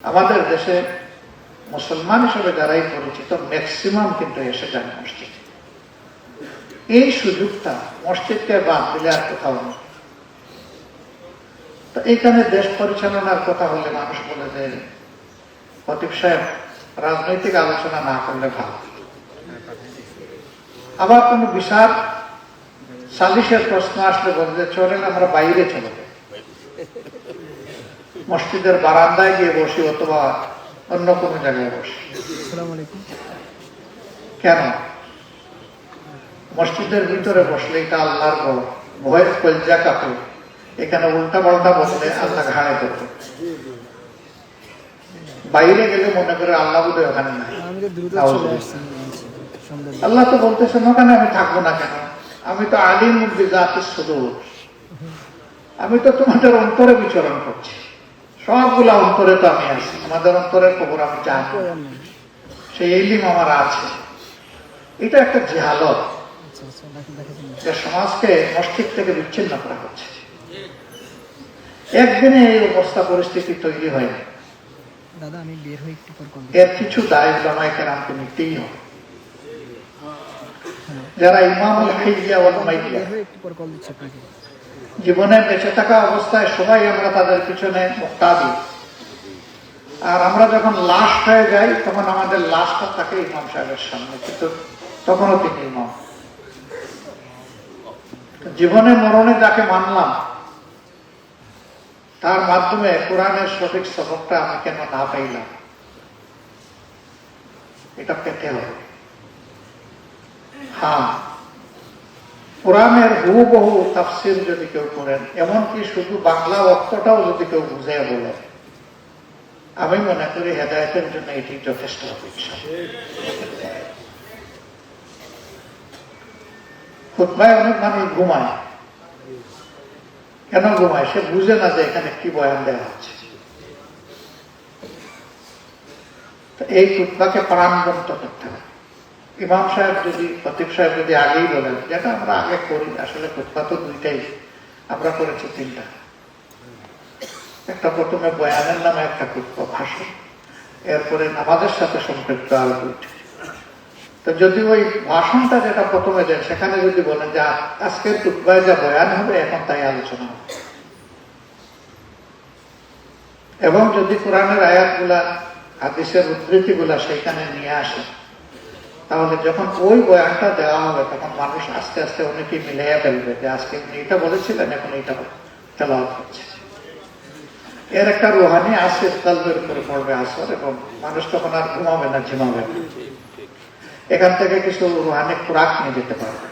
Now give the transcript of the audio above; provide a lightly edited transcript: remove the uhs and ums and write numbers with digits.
আমাদের দেশে মুসলমান হিসেবে যারাই পরিচিত ম্যাক্সিমাম কিন্তু এসে যান মসজিদে। এই সুযোগটা মসজিদকে বাদ দিলে আর কোথাও নেই। তো এইখানে দেশ পরিচালনার কথা হলে মানুষ বলে যে খতিব সাহেব রাজনৈতিক আলোচনা না করলে ভালো। আবার কোন বিশাল সালিশের প্রশ্ন আসলে বলে যে চলেন আমরা বাইরে চলে যাই, মসজিদের বারান্দায় গিয়ে বসি অথবা অন্য কোনো জায়গায় বসি। কেন? মসজিদের ভিতরে বসলে এটা আল্লাহর ঘর, ভয়ের কলজা কাপে, এখানে উল্টা পাল্টা বসলে আল্লাহ ঘাড়ে করবে। বাইরে গেলে মনে করে আল্লাহ বোধ ওখানে নাই। আল্লাহ তো বলতেছেন ওখানে আমি থাকবো না কেন? আমি তো আলিম বিজাতিস সুদূর, আমি তো তোমাদের অন্তরে বিচরণ করছি। সবগুলা অন্তরে তো আমি আছি, আমাদের অন্তরের খবর আমি জানি, সেই ইলম আমার আছে। এটা একটা জেহালত, যে সমাজকে মসজিদ থেকে বিচ্ছিন্ন করা হচ্ছে। একদিনে এই অবস্থা পরিস্থিতি তৈরি হয়নি, এর কিছু দায় উলামায়ে কেরামকে নিতেই হবে। যারা ইমামুল হিজ্জা ওয়াল মাইয়া জীবনে বেঁচে থাকা অবস্থায় সবাই আমরা তাদের পিছনে মুক্তাদি, আর আমরা যখন লাশ হয়ে যাই তখন আমাদের লাশটা থাকে ইমাম সাহেবের সামনে, কিন্তু তখনও তিনি ইমাম। জীবনে মরণে যাকে মানলাম তার মাধ্যমে কোরআনের সঠিক সবকটা আমি কেন না পাইলাম, এটা পেতে হবে। হ্যাঁ, কোরআনের হুবহু তাফসীর যদি কেউ করেন, এমনকি শুধু বাংলা অর্থটাও যদি কেউ বুঝে বলে, আমি মনে করি হেদায়েতের জন্য এটি যথেষ্ট হবে। খুতবায় অনেক মানুষ ঘুমায়। কেন ঘুমায়? সে বুঝে না যে এখানে কি বয়ান দেওয়া হচ্ছে। এই খুতবাকে প্রাণবন্ত করতে হবে। ইমাম সাহেব যদি, খতিব সাহেব যদি আগেই বলেন, যেটা আমরা আগে করি, আসলে খুতবা তো দুইটাই, আমরা করেছি তিনটা। একটা প্রথমে বয়ানের নামে একটা খুতবা, ভাষণ, এরপরে নামাজের সাথে সম্পৃক্ত আরো দুইটা। তো যদি ওই ভাষণটা যেটা প্রথমে দেন সেখানে যদি বলেন যে আজকের খুতবায় যা বয়ান হবে এখন তাই আলোচনা হবে, এবং যদি কোরআনের আয়াতগুলা, হাদিসের উদ্ধৃতিগুলা সেখানে নিয়ে আসে, তাহলে যখন ওই বয়ানটা দেওয়া হবে তখন মানুষ আস্তে আস্তে অনেকেই মিলাইয়া ফেলবে যে আজকে এটা বলেছিলেন, এখন এইটা তেলাওয়াত হচ্ছে। এর একটা রুহানি আসর কালবের উপরে পড়বে আসর, এবং মানুষ তখন আর ঘুমাবে না, ঝিমাবে না। এখান থেকে কিছু রুহানি খোরাক নিয়ে যেতে পারবে।